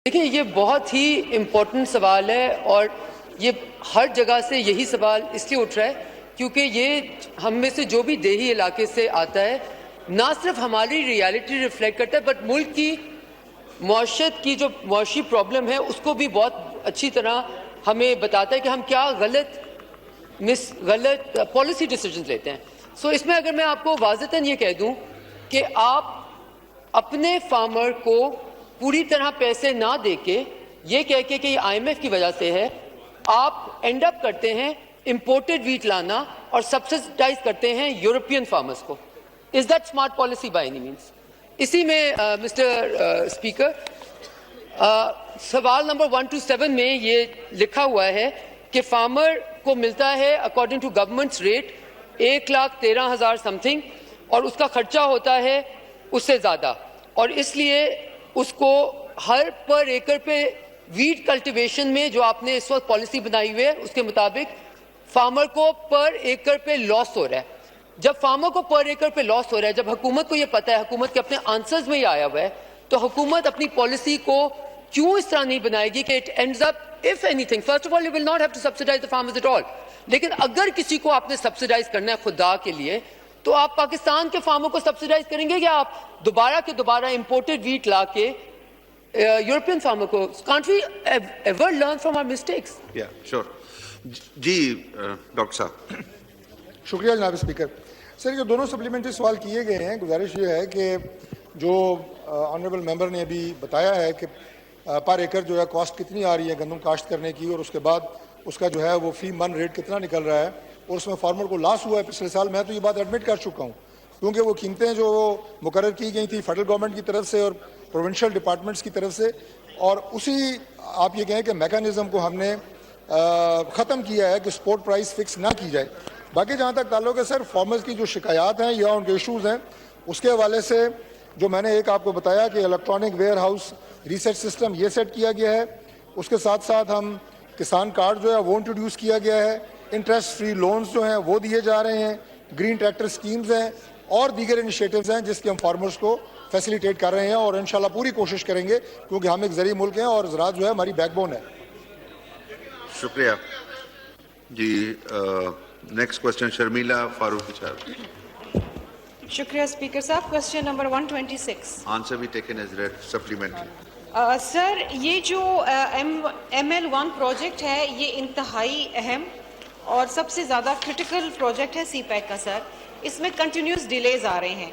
دیکھیں یہ بہت ہی امپورٹنٹ سوال ہے اور یہ ہر جگہ سے یہی سوال اس لیے اٹھ رہا ہے کیونکہ یہ ہم میں سے جو بھی دیہی علاقے سے آتا ہے نہ صرف ہماری ریالٹی ریفلیکٹ کرتا ہے بٹ ملک کی معیشت کی جو معاشی پرابلم ہے اس کو بھی بہت اچھی طرح ہمیں بتاتا ہے کہ ہم کیا غلط پالیسی ڈیسیجنز لیتے ہیں. سو اس میں اگر میں آپ کو واضحتاً یہ کہہ دوں کہ آپ اپنے فارمر کو پوری طرح پیسے نہ دے کے یہ کہہ کے کہ یہ IMF کی وجہ سے ہے آپ اینڈ اپ کرتے ہیں امپورٹڈ ویٹ لانا اور سبسڈائز کرتے ہیں یورپین فارمرز کو. Is that smart policy by any means? اسی میں مسٹر اسپیکر سوال نمبر 127 میں یہ لکھا ہوا ہے کہ فارمر کو ملتا ہے according to government's rate 1,13,000 something اور اس کا خرچہ ہوتا ہے اس سے زیادہ اور اس لیے اس کو ہر پر ایکڑ پہ ویٹ کلٹیویشن میں جو آپ نے اس وقت پالیسی بنائی ہوئی ہے اس کے مطابق فارمر کو پر ایکڑ پہ لاس ہو رہا ہے. جب فارمر کو پر ایکڑ پہ لاس ہو رہا ہے جب حکومت کو یہ پتہ ہے حکومت کے اپنے آنسرز میں یہ آیا ہوا ہے تو حکومت اپنی پالیسی کو کیوں اس طرح نہیں بنائے گی کہ it ends up if anything first of all you will not have to subsidize the farmers at all لیکن اگر کسی کو آپ نے سبسڈائز کرنا ہے خدا کے لیے تو آپ پاکستان کے فارمر کو سبسڈائز کریں گے یا آپ دوبارہ کے دوبارہ امپورٹڈ ویٹ لا کے یورپین فارمر کو can't we ever learn from our mistakes? جی ڈاکٹر صاحب. شکریہ جناب اسپیکر. سر یہ دونوں سپلیمنٹری سوال کیے گئے ہیں. گزارش یہ ہے کہ جو آنریبل ممبر نے ابھی بتایا ہے کہ پر ایکڑ جو ہے کاسٹ کتنی آ رہی ہے گندم کاشت کرنے کی اور اس کے بعد اس کا جو ہے وہ فی من ریٹ کتنا نکل رہا ہے اور اس میں فارمر کو لاس ہوا ہے پچھلے سال. میں تو یہ بات ایڈمٹ کر چکا ہوں کیونکہ وہ قیمتیں جو مقرر کی گئی تھیں فیڈرل گورنمنٹ کی طرف سے اور پروونشل ڈپارٹمنٹس کی طرف سے اور اسی آپ یہ کہیں کہ میکانزم کو ہم نے ختم کیا ہے کہ سپورٹ پرائس فکس نہ کی جائے. باقی جہاں تک تعلق ہے سر فارمرز کی جو شکایات ہیں یا ان کے ایشوز ہیں اس کے حوالے سے جو میں نے ایک آپ کو بتایا کہ electronic warehouse receipt system یہ سیٹ کیا گیا ہے. اس کے ساتھ ساتھ ہم کسان کارڈ جو ہے وہ انٹروڈیوس کیا گیا ہے. انٹرسٹ فری لونز جو ہیں وہ دیے جا رہے ہیں. گرین ٹریکٹر سکیمز ہیں اور دیگر انیشیٹوز ہیں جس کے ہم فارمرز کو فیسیلیٹیٹ کر رہے ہیں اور انشاءاللہ پوری کوشش کریں گے کیونکہ ہم ایک زرعی ملک ہیں اور زراعت جو ہے ہماری بیک بون ہے. شکریہ جی. نیکسٹ کوشچن شرمیلا فاروقی صاحب. شکریہ اسپیکر صاحب. Question number 126. آنسر بھی ٹیکن ایز ریڈ سپلیمنٹری. سر یہ جو ML1 پروجیکٹ ہے یہ انتہائی اہم اور سب سے زیادہ کرٹیکل پروجیکٹ ہے سی پیک کا. سر اس میں کنٹینیوس ڈیلیز آ رہے ہیں.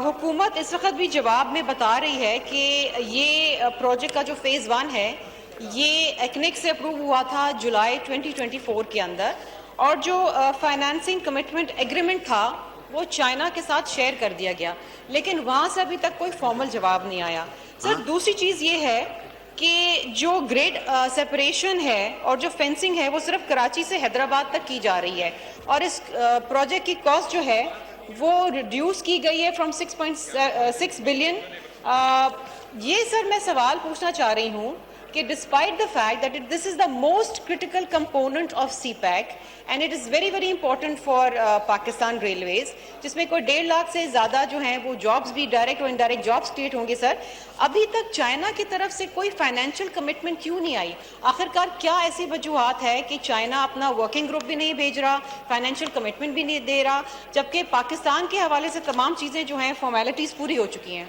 حکومت اس وقت بھی جواب میں بتا رہی ہے کہ یہ پروجیکٹ کا جو فیز 1 ہے یہ ایکنیک سے اپروو ہوا تھا جولائی 2024 کے اندر اور جو فائنانسنگ کمٹمنٹ ایگریمنٹ تھا وہ چائنا کے ساتھ شیئر کر دیا گیا لیکن وہاں سے ابھی تک کوئی فارمل جواب نہیں آیا. سر دوسری چیز یہ ہے کہ جو گریڈ سیپریشن ہے اور جو فینسنگ ہے وہ صرف کراچی سے حیدرآباد تک کی جا رہی ہے اور اس پروجیکٹ کی کاسٹ جو ہے وہ ریڈیوس کی گئی ہے فرام 6.6 بلین. یہ سر میں سوال پوچھنا چاہ رہی ہوں کہ despite the fact that this is the most critical component of CPEC and it is very very important for Pakistan Railways جس میں کوئی 1.5 لاکھ سے زیادہ جو ہیں وہ جابس بھی ڈائریکٹ اور انڈائریکٹ جابس کریٹ ہوں گے. سر ابھی تک چائنا کی طرف سے کوئی فائنینشیل کمٹمنٹ کیوں نہیں آئی؟ آخرکار کیا ایسی وجوہات ہے کہ چائنا اپنا ورکنگ گروپ بھی نہیں بھیج رہا, فائنینشیل کمٹمنٹ بھی نہیں دے رہا, جبکہ پاکستان کے حوالے سے تمام چیزیں جو ہیں فارمیلٹیز پوری ہو چکی ہیں؟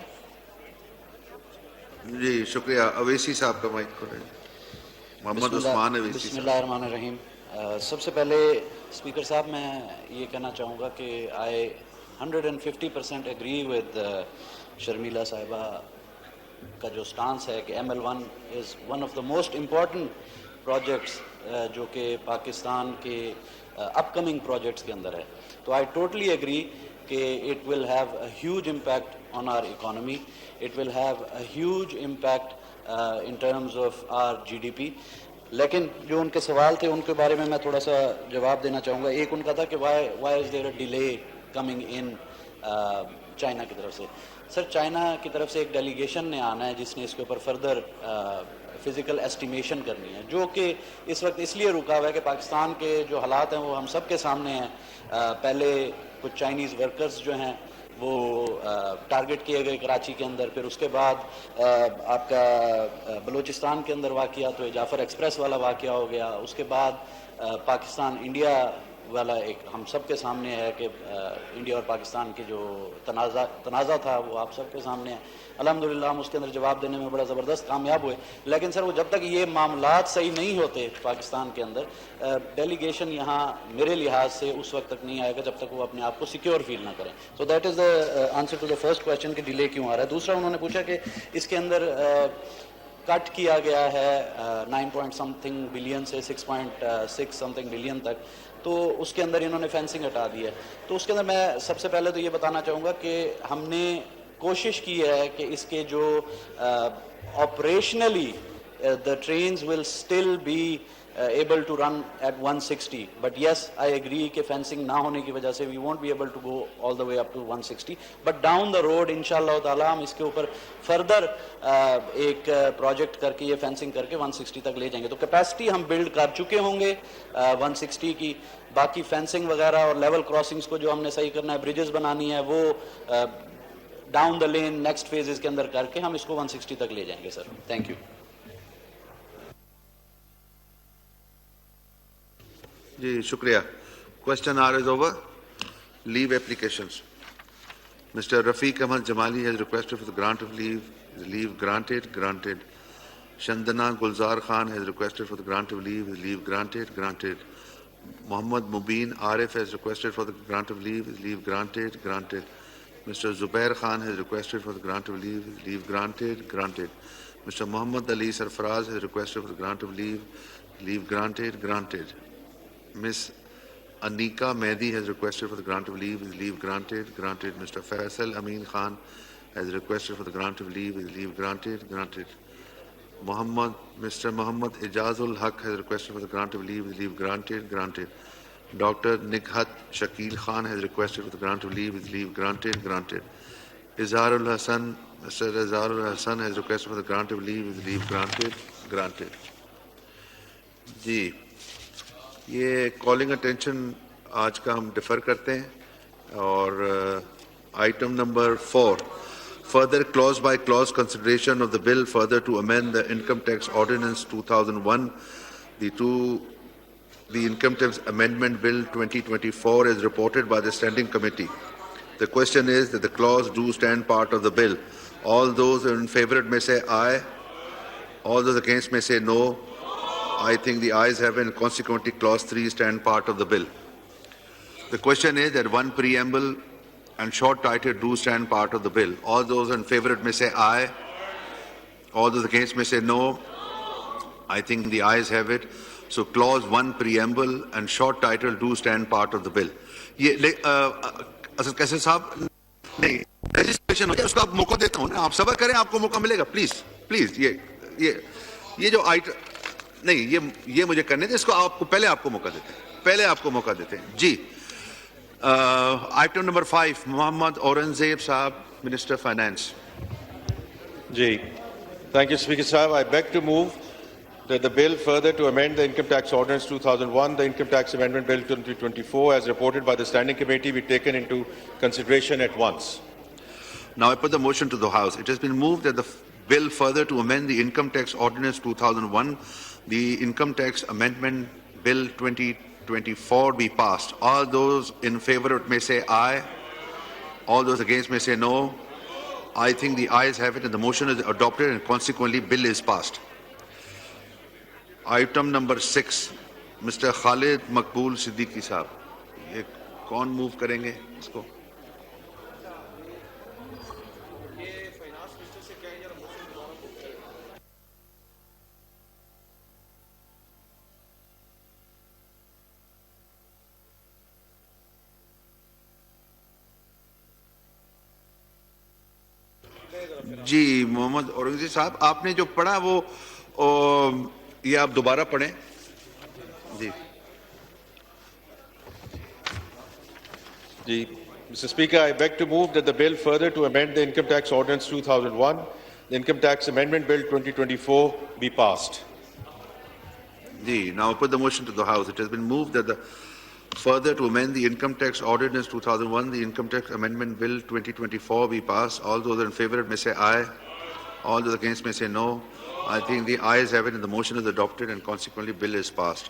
جی شکریہ. اویسی صاحب کا مائک کھولیں. محمد عثمان اویسی. بسم اللہ الرحمن الرحیم. سب سے پہلے اسپیکر صاحب میں یہ کہنا چاہوں گا کہ آئی 150% ایگری ود شرمیلا صاحبہ کا جو سٹانس ہے کہ ML1 is one of the most important projects جو کہ پاکستان کے اپ کمنگ پروجیکٹس کے اندر ہے. تو آئی ٹوٹلی ایگری کہ it will have a huge impact on are economy. It will have a huge impact in terms of our GDP. لیکن جو ان کے سوال تھے ان کے بارے میں تھوڑا سا جواب دینا چاہوں گا. ایک ان کا تھا کہ why is there a delay coming in China کی طرف سے. سر چائنا کی طرف سے ایک ڈیلیگیشن نے آنا ہے جس نے اس کے اوپر فردر فزیکل ایسٹیمیشن کرنی ہے جو کہ اس وقت اس لیے رکا ہوا ہے کہ پاکستان کے جو حالات ہیں وہ ہم سب کے سامنے ہیں. پہلے کچھ چائنیز ورکرز جو ہیں وہ ٹارگٹ کیے گئے کراچی کے اندر. پھر اس کے بعد آپ کا بلوچستان کے اندر واقعہ تو جعفر ایکسپریس والا واقعہ ہو گیا. اس کے بعد پاکستان انڈیا والا ایک ہم سب کے سامنے ہے کہ انڈیا اور پاکستان کے جو تنازع تھا وہ آپ سب کے سامنے ہے. الحمدللہ ہم اس کے اندر جواب دینے میں بڑا زبردست کامیاب ہوئے. لیکن سر وہ جب تک یہ معاملات صحیح نہیں ہوتے پاکستان کے اندر ڈیلیگیشن یہاں میرے لحاظ سے اس وقت تک نہیں آئے گا جب تک وہ اپنے آپ کو سیکیور فیل نہ کریں. So that is the answer to the first question کہ ڈیلے کیوں آ رہا ہے. دوسرا انہوں نے پوچھا کہ اس کے اندر کٹ کیا گیا ہے 9 سم تھنگ بلین سے 6.6 سم تھنگ بلین تک, تو اس کے اندر انہوں نے فینسنگ ہٹا دی ہے. تو اس کے اندر میں سب سے پہلے تو یہ بتانا چاہوں گا کہ ہم نے کوشش کی ہے کہ اس کے جو operationally the trains will still be able to run at 160, but yes I agree کہ fencing نہ ہونے کی وجہ سے we won't be able to go all the way up to 160, but down the road انشاءاللہ تعالی ہم اس کے اوپر further ایک پروجیکٹ کر کے یہ fencing کر کے 160 تک لے جائیں گے. تو کیپیسٹی ہم بلڈ کر چکے ہوں گے 160 کی. باقی فینسنگ وغیرہ اور لیول کراسنگز کو جو ہم نے صحیح کرنا ہے, بریجز بنانی ہے, وہ down the line next phases کے اندر کر کے ہم اس کو 160 تک لے جائیں گے. Sir thank you. جی شکریہ. Question hour is over. Leave applications. Mr. Rafiq Ahmad Jamali has requested for the grant of leave. His leave granted. Granted. Shandana Gulzar Khan has requested for the grant of leave. His leave granted. Granted. Muhammad Mubin Arif has requested for the grant of leave. His leave granted. Granted. Mr. Zubair Khan has requested for the grant of leave. His leave granted. Granted. Mr. Muhammad Ali Sarfaraz has requested for the grant of leave. Leave granted. Granted. Ms. Anika Mehdi has requested for the grant of leave. His leave granted. Granted. Mr. Faisal Amin Khan has requested for the grant of leave. His leave granted. Granted. Mr. Muhammad Ijazul Haq has requested for the grant of leave. His leave granted. Granted. Dr. Nikhat Shakil Khan has requested for the grant of leave. His leave granted. Granted. Izharul Hasan, Mr. Izharul Hasan has requested for the grant of leave. His leave granted. Granted. جی یہ calling attention آج کا ہم defer کرتے ہیں اور item number 4 further clause by clause consideration of the bill further to amend the income tax ordinance 2001. The income tax amendment bill 2024 is reported by the standing committee. The question is that the clause do stand part of the bill. All those in favor may say aye. All those against may say no. I think the ayes have it, and consequently clause 3 stand part of the bill. The question is that one preamble and short title do stand part of the bill. All those in favor may say aye. All those against may say no. I think the ayes have it. So clause 1 preamble and short title do stand part of the bill. Asad کیسے صاحب نہیں registration ہو جائے اس کو آپ موقع دیتا ہوں نا, آپ صبر کریں, آپ کو موقع ملے گا. پلیز یہ جو نہیں یہ مجھے کرنے دیں, اس کو آپ کو پہلے آپ کو موقع دیتے ہیں. جی آئٹم نمبر 5 محمد اورنگزیب صاحب, منسٹر فائنانس. جی thank you Speaker Sahib. I beg to move that the bill further to amend the Income Tax Ordinance 2001, the Income Tax Amendment Bill 2024 as reported by the Standing Committee be taken into consideration at once. Now I put the motion to the House. It has been moved that the bill further to amend the Income Tax Ordinance 2001, the Income Tax Amendment Bill 2024 be passed. All those in favor may say aye. All those against may say no. I think the ayes have it and the motion is adopted and consequently bill is passed. Item number 6, Mr. Khalid Maqbool Siddiqui صاحب, یہ کون move کریں گے اس کو؟ جی محمد اورنگزیب صاحب, آپ نے جو پڑھا وہ یہ آپ دوبارہ پڑھیں. جی Mr. Speaker, I beg to move that the bill further to amend the Income Tax Ordinance 2001, the Income Tax Amendment Bill 2024 be passed. Now I put the motion to the House. It has been moved that the further to amend the Income Tax Ordinance 2001, the Income Tax Amendment Bill 2024 be passed. All those in favor may say aye. All those against may say no. I think the ayes have it and the motion is adopted and consequently bill is passed.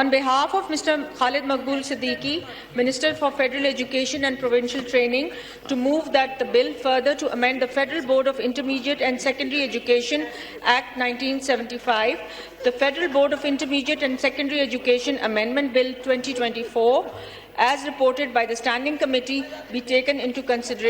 On behalf of Mr. Khalid Maqbool Siddiqui, Minister for Federal Education and Provincial Training, to move that the bill further to amend the Federal Board of Intermediate and Secondary Education Act 1975, the Federal Board of Intermediate and Secondary Education Amendment Bill 2024, as reported by the Standing Committee, be taken into consideration